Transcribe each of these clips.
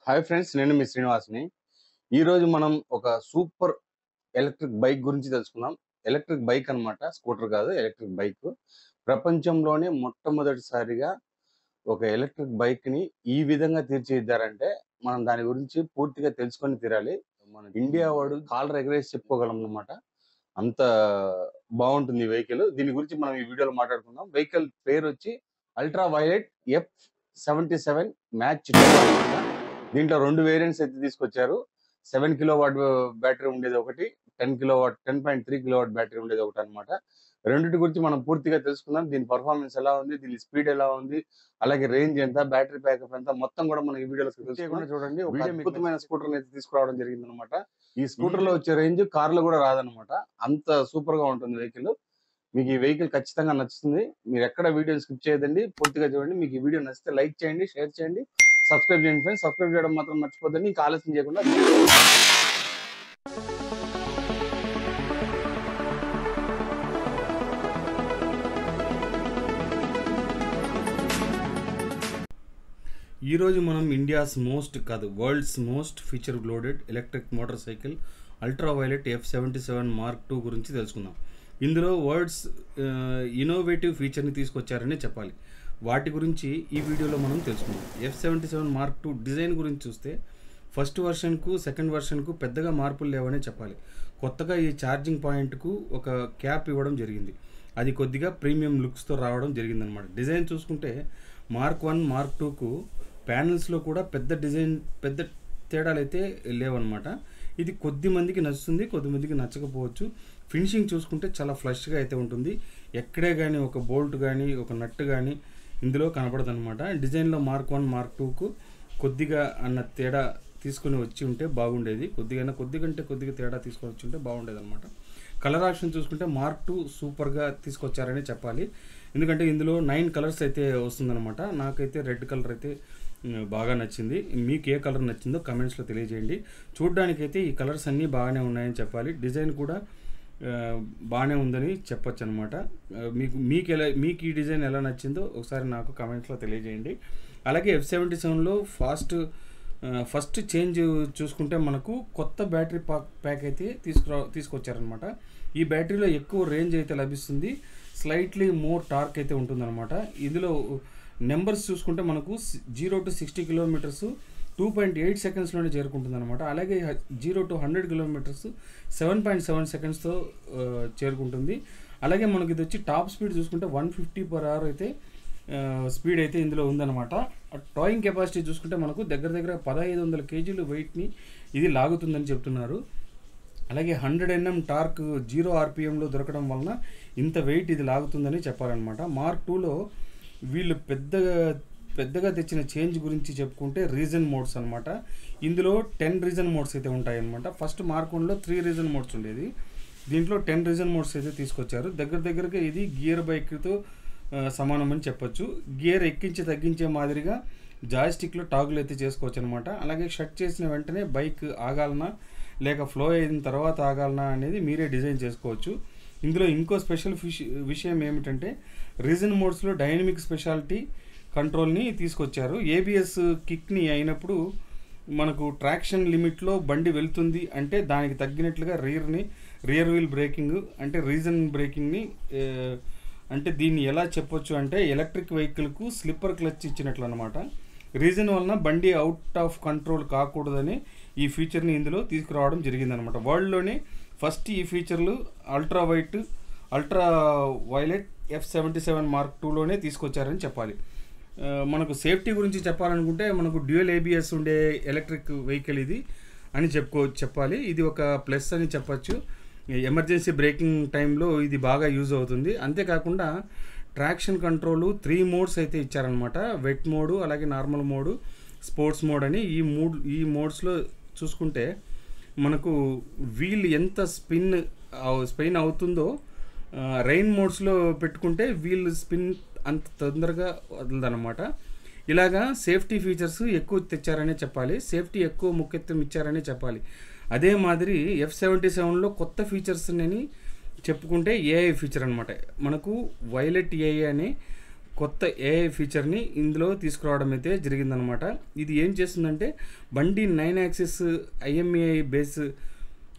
Hi friends, నేను మీ శ్రీనివాస్‌ని. ఈరోజు మనం ఒక సూపర్ ఎలక్ట్రిక్ బైక్ గురించి తెలుసుకుందాం. ఎలక్ట్రిక్ బైక్ అన్నమాట. స్కూటర్ కాదు, ఎలక్ట్రిక్ బైక్. ప్రపంచంలోనే మొట్టమొదటిసారిగా ఒక ఎలక్ట్రిక్ బైక్‌ని ఈ విధంగా తీర్చిదిద్దారంటే, మనం దాని గురించి పూర్తిగా తెలుసుకొని తీరాలి. మన ఇండియా వాడు కాలర్ ఎగరేసి చెప్పుకోగలం అన్నమాట. అంత బావుంటుంది ఈ వెహికల్. దీని గురించి మనం ఈ వీడియోలో మాట్లాడుకుందాం. వెహికల్ పేరొచ్చి అల్ట్రా వైలెట్ F77 మ్యాచ్ 2 అన్నమాట. దీంట్లో 2 వేరియంట్స్ అయితే తీసుకొచ్చారు. 7 కిలోవాట్ బ్యాటరీ ఉండేది ఒకటి, 10.3 కిలోవాట్ బ్యాటరీ ఉండేది ఒకటన్నమాట. రెండిటి గురించి మనం పూర్తిగా తెలుసుకుందాం. దీని పర్ఫార్మెన్స్ ఎలా ఉంది? దీని స్పీడ్ ఎలా ఉంది? అలాగే రేంజ్ ఎంత? బ్యాటరీ బ్యాకప్ ఎంత? మొత్తం కూడా మనం ఈ వీడియోలో తెలుసుకుందాం. చూడండి, ఒక అద్భుతమైన స్కూటర్‌ని అయితే తీసుకురావడం జరిగిందన్నమాట. ఈ స్కూటర్‌లో వచ్చే రేంజ్ కార్‌లో కూడా రాదన్నమాట. అంత సూపర్‌గా ఉంటుంది వెహికల్. మీకు ఈ వెహికల్ ఖచ్చితంగా నచ్చుతుంది. మీరెక్కడ వీడియోని స్కిప్ చేయొద్దండి. పూర్తిగా చూడండి. మీకు ఈ వీడియో నచ్చితే లైక్ చేయండి, షేర్ చేయండి, సబ్స్క్రైబ్ చేయండి ఫ్రెండ్స్. సబ్స్క్రైబ్ చేయడం మాత్రం మర్చిపోద్దండి. ఇంకా ఆలస్యం చేయకుండా ఈరోజు మనం ఇండియాస్ మోస్ట్ కాదు world's most feature loaded electric motor cycle ultra violet F77 Mark II గురించి తెలుసుకుందాం. ఇందులో వర్డ్స్ ఇన్నోవేటివ్ ఫీచర్ని తీసుకొచ్చారని చెప్పాలి. వాటి గురించి ఈ వీడియోలో మనం తెలుసుకుందాం. F77 Mark II డిజైన్ గురించి చూస్తే ఫస్ట్ వర్షన్కు సెకండ్ వర్షన్కు పెద్దగా మార్పులు లేవనే చెప్పాలి. కొత్తగా ఈ ఛార్జింగ్ పాయింట్కు ఒక క్యాప్ ఇవ్వడం జరిగింది. అది కొద్దిగా ప్రీమియం లుక్స్తో రావడం జరిగిందనమాట. డిజైన్ చూసుకుంటే Mark I Mark IIకు ప్యానల్స్లో కూడా పెద్ద తేడాలు అయితే లేవన్నమాట. ఇది కొద్ది మందికి నచ్చుతుంది, కొద్ది మందికి నచ్చకపోవచ్చు. ఫినిషింగ్ చూసుకుంటే చాలా ఫ్లష్గా అయితే ఉంటుంది. ఎక్కడే కానీ ఒక బోల్ట్ కానీ ఒక నట్టు కానీ ఇందులో కనపడదు అనమాట. డిజైన్లో Mark I Mark IIకు కొద్దిగా అన్న తేడా తీసుకొని వచ్చి ఉంటే బాగుండేది. కొద్దిగా తేడా తీసుకొని వచ్చి ఉంటే బాగుండేది అనమాట. కలర్ ఆప్షన్ చూసుకుంటే Mark II సూపర్గా తీసుకొచ్చారని చెప్పాలి. ఎందుకంటే ఇందులో 9 కలర్స్ అయితే వస్తుందన్నమాట. నాకైతే రెడ్ కలర్ అయితే బాగా నచ్చింది. మీకు ఏ కలర్ నచ్చిందో కమెంట్స్లో తెలియజేయండి. చూడ్డానికైతే ఈ కలర్స్ అన్నీ బాగానే ఉన్నాయని చెప్పాలి. డిజైన్ కూడా బాగానే ఉందని చెప్పొచ్చు అనమాట. మీకు ఈ డిజైన్ ఎలా నచ్చిందో ఒకసారి నాకు కమెంట్స్లో తెలియజేయండి. అలాగే F77లో ఫస్ట్ చేంజ్ చూసుకుంటే మనకు కొత్త బ్యాటరీ ప్యాక్ అయితే తీసుకొచ్చారనమాట. ఈ బ్యాటరీలో ఎక్కువ రేంజ్ అయితే లభిస్తుంది. స్లైట్లీ మోర్ టార్క్ అయితే ఉంటుందన్నమాట. ఇందులో నెంబర్స్ చూసుకుంటే మనకు 0 to 60 కిలోమీటర్స్ 2.8 సెకండ్స్లోనే చేరుకుంటుంది అనమాట. అలాగే 0 to 100 కిలోమీటర్స్ 7.7 సెకండ్స్తో చేరుకుంటుంది. అలాగే మనకి ఇది వచ్చి టాప్ స్పీడ్ చూసుకుంటే 150 per hour అయితే స్పీడ్ అయితే ఇందులో ఉందన్నమాట. టాయింగ్ కెపాసిటీ చూసుకుంటే మనకు దగ్గర 1500 kg వెయిట్ని ఇది లాగుతుందని చెప్తున్నారు. అలాగే 100 Nm టార్క్ 0 RPMలో దొరకడం వలన ఇంత వెయిట్ ఇది లాగుతుందని చెప్పాలన్నమాట. Mark IIలో వీళ్ళు పెద్దగా తెచ్చిన చేంజ్ గురించి చెప్పుకుంటే రీజన్ మోడ్స్ అనమాట. ఇందులో 10 రీజన్ మోడ్స్ అయితే ఉంటాయన్నమాట. ఫస్ట్ Mark Iలో 3 రీజన్ మోడ్స్ ఉండేది. దీంట్లో 10 రీజన్ మోడ్స్ అయితే తీసుకొచ్చారు. దగ్గరగా ఇది గియర్ బైక్తో సమానమని చెప్పొచ్చు. గియర్ ఎక్కించి తగ్గించే మాదిరిగా జాయ్స్టిక్లో టాగుల్ అయితే చేసుకోవచ్చు అనమాట. అలాగే షట్ చేసిన వెంటనే బైక్ ఆగాలనా లేక ఫ్లో అయిన తర్వాత ఆగాలనా అనేది మీరే డిజైన్ చేసుకోవచ్చు. ఇందులో ఇంకో స్పెషల్ విషయం ఏమిటంటే రీజన్ మోడ్స్లో డైనమిక్ స్పెషాలిటీ కంట్రోల్ని తీసుకొచ్చారు. ABS కిక్ని అయినప్పుడు మనకు ట్రాక్షన్ లిమిట్లో బండి వెళ్తుంది అంటే దానికి తగ్గినట్లుగా రియర్ వీల్ బ్రేకింగ్ అంటే రీజన్ బ్రేకింగ్ని అంటే దీన్ని ఎలా చెప్పొచ్చు అంటే ఎలక్ట్రిక్ వెహికల్కు స్లిప్పర్ క్లచ్ ఇచ్చినట్లు అనమాట. రీజన్ వలన బండి అవుట్ ఆఫ్ కంట్రోల్ కాకూడదని ఈ ఫీచర్ని ఇందులో తీసుకురావడం జరిగిందనమాట. వరల్డ్లోనే ఫస్ట్ ఈ ఫీచర్లు అల్ట్రా వైలెట్ F77 Mark IIలోనే తీసుకొచ్చారని చెప్పాలి. మనకు సేఫ్టీ గురించి చెప్పాలనుకుంటే మనకు డ్యూయల్ ABS ఉండే ఎలక్ట్రిక్ వెహికల్ ఇది అని చెప్పాలి. ఇది ఒక ప్లస్ అని చెప్పచ్చు. ఎమర్జెన్సీ బ్రేకింగ్ టైంలో ఇది బాగా యూజ్ అవుతుంది. అంతేకాకుండా ట్రాక్షన్ కంట్రోల్ 3 మోడ్స్ అయితే ఇచ్చారనమాట. వెట్ మోడు, అలాగే నార్మల్ మోడు, స్పోర్ట్స్ మోడ్ అని ఈ మోడ్స్లో చూసుకుంటే మనకు వీల్ ఎంత స్పిన్ అవుతుందో రెయిన్ మోడ్స్లో పెట్టుకుంటే వీల్ స్పిన్ అంత తొందరగా వదలదనమాట. ఇలాగా సేఫ్టీ ఫీచర్స్ ఎక్కువ తెచ్చారనే చెప్పాలి. సేఫ్టీ ఎక్కువ ముఖ్యత్వం ఇచ్చారనే చెప్పాలి. అదే మాదిరి F77లో కొత్త ఫీచర్స్ అని చెప్పుకుంటే AI ఫీచర్ అనమాట. మనకు వైలెట్ AI అని కొత్త ఏఐ ఫీచర్ని ఇందులో తీసుకురావడం అయితే జరిగిందనమాట. ఇది ఏం చేస్తుందంటే బండి 9 యాక్సిస్ IMEI బేస్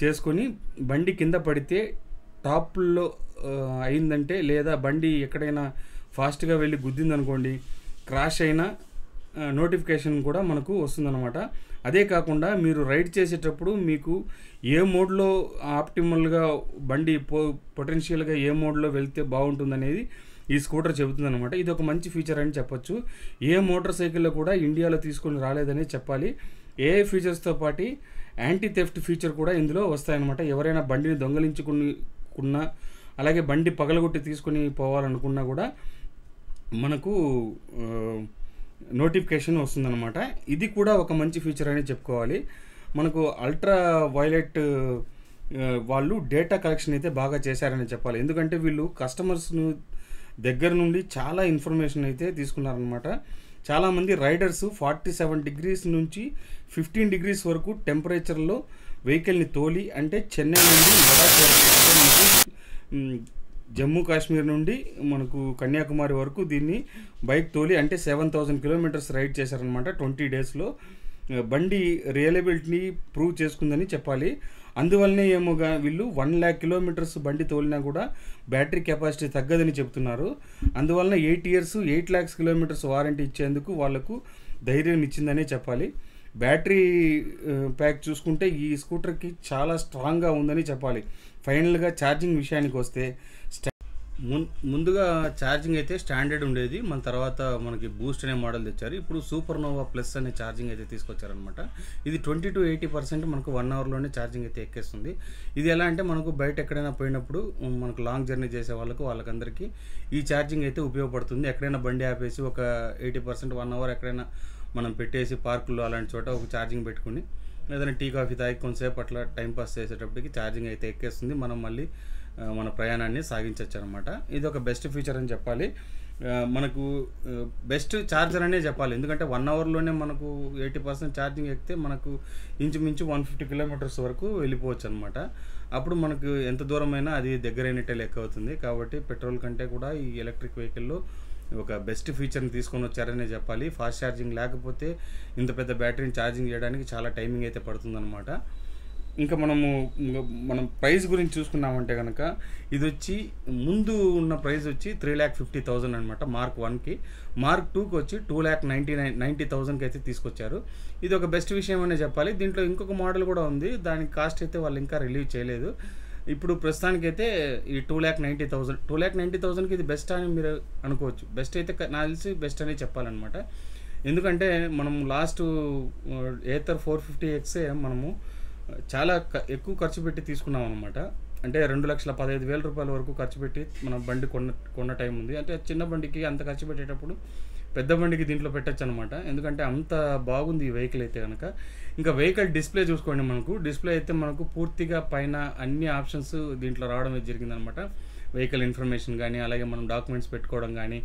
చేసుకొని బండి కింద పడితే టాప్లో అయిందంటే, లేదా బండి ఎక్కడైనా ఫాస్ట్గా వెళ్ళి గుద్దిందనుకోండి, క్రాష్ అయినా నోటిఫికేషన్ కూడా మనకు వస్తుందన్నమాట. అదే కాకుండా మీరు రైడ్ చేసేటప్పుడు మీకు ఏ మోడ్లో ఆప్టిమల్గా బండి పొటెన్షియల్గా ఏ మోడ్లో వెళ్తే బాగుంటుందనేది ఈ స్కూటర్ చెబుతుందన్నమాట. ఇది ఒక మంచి ఫీచర్ అని చెప్పొచ్చు. ఏ మోటార్ సైకిల్లో కూడా ఇండియాలో తీసుకొని రాలేదని చెప్పాలి. ఏఐ ఫీచర్స్తో పాటు యాంటీ థెఫ్ట్ ఫీచర్ కూడా ఇందులో వస్తాయన్నమాట. ఎవరైనా బండిని దొంగలించుకున్నా, అలాగే బండి పగలగొట్టి తీసుకొని పోవాలనుకున్నా కూడా మనకు నోటిఫికేషన్ వస్తుందన్నమాట. ఇది కూడా ఒక మంచి ఫీచర్ అని చెప్పుకోవాలి. మనకు అల్ట్రా వైలెట్ వాళ్ళు డేటా కలెక్షన్ అయితే బాగా చేశారని చెప్పాలి. ఎందుకంటే వీళ్ళు కస్టమర్స్ను దగ్గర నుండి చాలా ఇన్ఫర్మేషన్ అయితే తీసుకున్నారనమాట. చాలామంది రైడర్స్ 47 డిగ్రీస్ నుంచి 15 డిగ్రీస్ వరకు టెంపరేచర్లో వెహికల్ని తోలి, అంటే చెన్నై నుండి లడాక్ వరకు, అంటే మనకు జమ్మూ కాశ్మీర్ నుండి మనకు కన్యాకుమారి వరకు దీన్ని బైక్ తోలి, అంటే 7000 కిలోమీటర్స్ రైడ్ చేశారనమాట 20 డేస్లో. బండి రియలబిలిటీని ప్రూవ్ చేసుకుందని చెప్పాలి. అందువల్లనే ఏమోగా వీళ్ళు 1 lakh కిలోమీటర్స్ బండి తోలినా కూడా బ్యాటరీ కెపాసిటీ తగ్గదని చెప్తున్నారు. అందువలన 8 years 8 lakhs కిలోమీటర్స్ వారంటీ ఇచ్చేందుకు వాళ్ళకు ధైర్యం ఇచ్చిందనే చెప్పాలి. బ్యాటరీ ప్యాక్ చూసుకుంటే ఈ స్కూటర్కి చాలా స్ట్రాంగ్గా ఉందని చెప్పాలి. ఫైనల్గా ఛార్జింగ్ విషయానికి వస్తే ముందుగా ఛార్జింగ్ అయితే స్టాండర్డ్ ఉండేది, మన తర్వాత మనకి బూస్ట్ అనే మోడల్ తెచ్చారు. ఇప్పుడు సూపర్ నోవా ప్లస్ అనే ఛార్జింగ్ అయితే తీసుకొచ్చారనమాట. ఇది 20 to 80% మనకు 1 hourలోనే ఛార్జింగ్ అయితే ఎక్కేస్తుంది. ఇది ఎలా అంటే మనకు బయట ఎక్కడైనా పోయినప్పుడు మనకు లాంగ్ జర్నీ చేసే వాళ్ళకందరికీ ఈ ఛార్జింగ్ అయితే ఉపయోగపడుతుంది. ఎక్కడైనా బండి ఆపేసి ఒక 80% 1 hour ఎక్కడైనా మనం పెట్టేసి పార్కుల్లో అలాంటి చోట ఒక ఛార్జింగ్ పెట్టుకుని ఏదైనా టీ కాఫీ తాగి కొంతసేపు అట్లా టైంపాస్ చేసేటప్పటికి ఛార్జింగ్ అయితే ఎక్కేస్తుంది. మనం మళ్ళీ మన ప్రయాణాన్ని సాగించవచ్చు అనమాట. ఇది ఒక బెస్ట్ ఫీచర్ అని చెప్పాలి. మనకు బెస్ట్ ఛార్జర్ అనే చెప్పాలి. ఎందుకంటే 1 hourలోనే మనకు 80% ఛార్జింగ్ ఎక్కితే మనకు ఇంచుమించు 150 kilometers వరకు వెళ్ళిపోవచ్చు అనమాట. అప్పుడు మనకు ఎంత దూరమైనా అది దగ్గరైనట్టే లెక్క అవుతుంది. కాబట్టి పెట్రోల్ కంటే కూడా ఈ ఎలక్ట్రిక్ వెహికల్లో ఒక బెస్ట్ ఫీచర్ని తీసుకొని వచ్చారనే చెప్పాలి. ఫాస్ట్ ఛార్జింగ్ లేకపోతే ఇంత పెద్ద బ్యాటరీని ఛార్జింగ్ చేయడానికి చాలా టైమింగ్ అయితే పడుతుందన్నమాట. ఇంకా మనం ప్రైస్ గురించి చూసుకున్నామంటే కనుక ఇది వచ్చి ముందు ఉన్న ప్రైస్ వచ్చి 3,50,000 అనమాట Mark 1కి. Mark 2కి వచ్చి 2,90,000కి అయితే తీసుకొచ్చారు. ఇది ఒక బెస్ట్ విషయం అనే చెప్పాలి. దీంట్లో ఇంకొక మోడల్ కూడా ఉంది, దానికి కాస్ట్ అయితే వాళ్ళు ఇంకా రిలీవ్ చేయలేదు. ఇప్పుడు ప్రస్తుతానికైతే ఈ 2,90,000కి ఇది బెస్ట్ అని మీరు అనుకోవచ్చు. బెస్ట్ అయితే నాకు తెలిసి బెస్ట్ అనే చెప్పాలన్నమాట. ఎందుకంటే మనం లాస్ట్ ఏథర్ 450X మనము చాలా ఎక్కువ ఖర్చు పెట్టి తీసుకున్నాం అనమాట. అంటే 2,15,000 రూపాయల వరకు ఖర్చు పెట్టి మనం బండి కొన్న టైం ఉంది. అంటే చిన్న బండికి అంత ఖర్చు పెట్టేటప్పుడు పెద్ద బండికి దీంట్లో పెట్టచ్చు అనమాట. ఎందుకంటే అంత బాగుంది ఈ వెహికల్ అయితే కనుక. ఇంకా వెహికల్ డిస్ప్లే చూసుకోండి. మనకు డిస్ప్లే అయితే మనకు పూర్తిగా పైన అన్ని ఆప్షన్స్ దీంట్లో రావడం జరిగిందనమాట. వెహికల్ ఇన్ఫర్మేషన్ కానీ, అలాగే మనం డాక్యుమెంట్స్ పెట్టుకోవడం కానీ,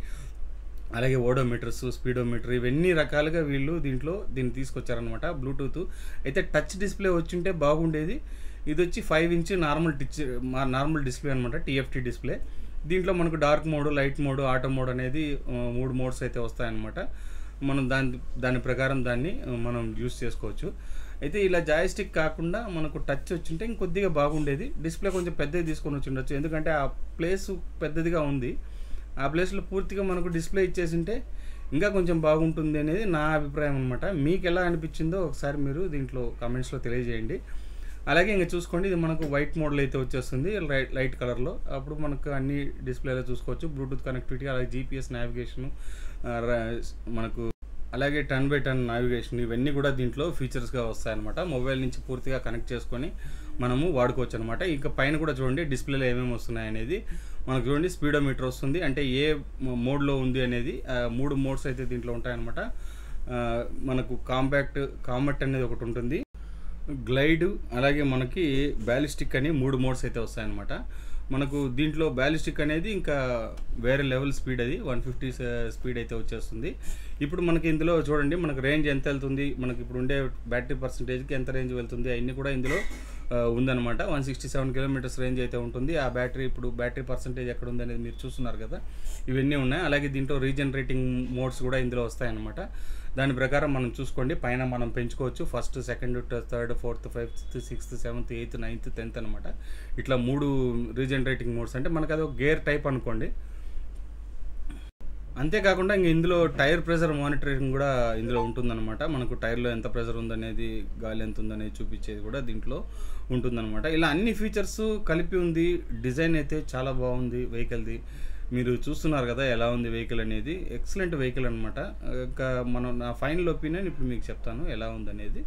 అలాగే ఓడోమీటర్స్, స్పీడోమీటర్, ఇవన్నీ రకాలుగా వీళ్ళు దీన్ని తీసుకొచ్చారనమాట. బ్లూటూత్ అయితే టచ్ డిస్ప్లే వచ్చింటే బాగుండేది. ఇది వచ్చి 5 inch నార్మల్ డిస్ప్లే అనమాట, TFT డిస్ప్లే. దీంట్లో మనకు dark mode, light mode, auto mode అనేది 3 మోడ్స్ అయితే వస్తాయన్నమాట. మనం దాని ప్రకారం దాన్ని మనం యూస్ చేసుకోవచ్చు. అయితే ఇలా జాయిస్టిక్ కాకుండా మనకు టచ్ వచ్చింటే ఇంకొద్దిగా బాగుండేది. డిస్ప్లే కొంచెం పెద్దది తీసుకొని వచ్చి ఉండొచ్చు, ఎందుకంటే ఆ ప్లేస్ పెద్దదిగా ఉంది. ఆ ప్లేస్లో పూర్తిగా మనకు డిస్ప్లే ఇచ్చేసింటే ఇంకా కొంచెం బాగుంటుంది అనేది నా అభిప్రాయం అనమాట. మీకు ఎలా అనిపించిందో ఒకసారి మీరు దీంట్లో కామెంట్స్లో తెలియజేయండి. అలాగే ఇంకా చూసుకోండి, ఇది మనకు వైట్ మోడల్ అయితే వచ్చేస్తుంది లైట్ కలర్లో. అప్పుడు మనకు అన్ని డిస్ప్లేలో చూసుకోవచ్చు. బ్లూటూత్ కనెక్టివిటీ, అలాగే GPS నావిగేషను, మనకు అలాగే 10x10 నావిగేషన్, ఇవన్నీ కూడా దీంట్లో ఫీచర్స్గా వస్తాయన్నమాట. మొబైల్ నుంచి పూర్తిగా కనెక్ట్ చేసుకొని మనము వాడుకోవచ్చు అనమాట. ఇంకా పైన కూడా చూడండి డిస్ప్లేలో ఏమేమి వస్తున్నాయి అనేది మనకు చూడండి. స్పీడోమీటర్ వస్తుంది, అంటే ఏ మోడ్లో ఉంది అనేది 3 మోడ్స్ అయితే దీంట్లో ఉంటాయన్నమాట. మనకు కాంబాక్ట్ అనేది ఒకటి ఉంటుంది, గ్లైడ్, అలాగే మనకి బ్యాలిస్టిక్ అని 3 మోడ్స్ అయితే వస్తాయన్నమాట. మనకు దీంట్లో బ్యాలిస్టిక్ అనేది ఇంకా వేరే లెవెల్ స్పీడ్, అది 150 స్పీడ్ అయితే వచ్చేస్తుంది. ఇప్పుడు మనకి ఇందులో చూడండి మనకు రేంజ్ ఎంత వెళ్తుంది, మనకి ఇప్పుడు ఉండే బ్యాటరీ పర్సంటేజ్కి ఎంత రేంజ్ వెళ్తుంది, అవన్నీ కూడా ఇందులో ఉందన్నమాట. 167 కిలోమీటర్స్ రేంజ్ అయితే ఉంటుంది. ఆ బ్యాటరీ ఇప్పుడు బ్యాటరీ పర్సంటేజ్ ఎక్కడ ఉందనేది మీరు చూస్తున్నారు కదా, ఇవన్నీ ఉన్నాయి. అలాగే దీంట్లో రీజనరేటింగ్ మోడ్స్ కూడా ఇందులో వస్తాయన్నమాట. దాని ప్రకారం మనం చూసుకోండి, పైన మనం పెంచుకోవచ్చు. First, second, third, fourth, fifth, sixth, seventh, eighth, ninth, 10th అనమాట. ఇట్లా 3 రీజనరేటింగ్ మోడ్స్. అంటే మనకు అది ఒక గేర్ టైప్ అనుకోండి. అంతేకాకుండా ఇంక ఇందులో టైర్ ప్రెషర్ మానిటరింగ్ కూడా ఇందులో ఉంటుందన్నమాట. మనకు టైర్లో ఎంత ప్రెషర్ ఉందనేది, గాలి ఎంత ఉందనేది చూపించేది కూడా దీంట్లో ఉంటుందన్నమాట. ఇలా అన్ని ఫీచర్స్ కలిపి ఉంది. డిజైన్ అయితే చాలా బాగుంది వెహికల్ది. మీరు చూస్తున్నారు కదా ఎలా ఉంది వెహికల్ అనేది. ఎక్సలెంట్ వెహికల్ అనమాట. ఇంకా నా ఫైనల్ ఒపీనియన్ ఇప్పుడు మీకు చెప్తాను ఎలా ఉందనేది.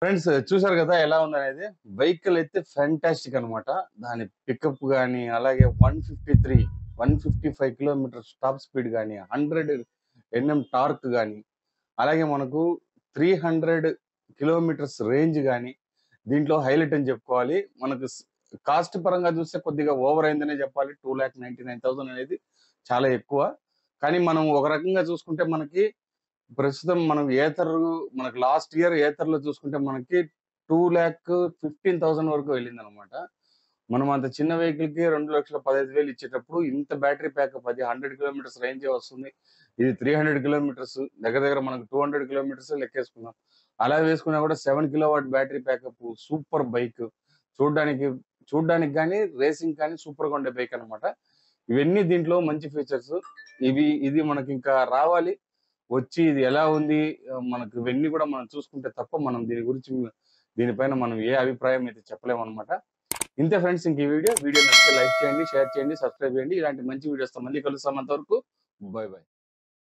ఫ్రెండ్స్ చూసారు కదా ఎలా ఉందనేది. వెహికల్ అయితే ఫ్యాంటాస్టిక్ అనమాట. దాని పికప్ కానీ, అలాగే 155 కిలోమీటర్స్ టాప్ స్పీడ్ కానీ, 100 NM టార్క్ కానీ, అలాగే మనకు 300 కిలోమీటర్స్ రేంజ్ కానీ దీంట్లో హైలైట్ అని చెప్పుకోవాలి. మనకు కాస్ట్ పరంగా చూస్తే కొద్దిగా ఓవర్ అయిందనే చెప్పాలి. 2,99,000 అనేది చాలా ఎక్కువ. కానీ మనం ఒక రకంగా చూసుకుంటే మనకి ప్రస్తుతం మనకు లాస్ట్ ఇయర్ ఏథర్లో చూసుకుంటే మనకి 2,15,000 వరకు వెళ్ళిందనమాట. మనం అంత చిన్న వెహికల్ కి 2,15,000 ఇచ్చేటప్పుడు ఇంత బ్యాటరీ ప్యాకప్, అది 100 కిలోమీటర్స్ రేంజే వస్తుంది. ఇది 300 కిలోమీటర్స్, దగ్గర దగ్గర మనకు 200 కిలోమీటర్స్ లెక్కేసుకున్నాం. అలా వేసుకున్నా కూడా 7 kilowatt battery pack up, super bike. చూడడానికి చూడడానికి కానీ, రేసింగ్ కానీ సూపర్ గా ఉండే బైక్ అనమాట. ఇవన్నీ దీంట్లో మంచి ఫీచర్స్. ఇది మనకి ఇంకా రావాలి. వచ్చి ఇది ఎలా ఉంది, మనకు ఇవన్నీ కూడా మనం చూసుకుంటే తప్ప మనం దీనిపైన మనం ఏ అభిప్రాయం అయితే చెప్పలేము అనమాట. ఇంతే ఫ్రెండ్స్. ఇంక ఈ వీడియో నచ్చితే లైక్ చేయండి, షేర్ చేయండి, సబ్స్క్రైబ్ చేయండి. ఇలాంటి మంచి వీడియోస్తో మళ్ళీ కలుస్తాం. అంతవరకు బై బై.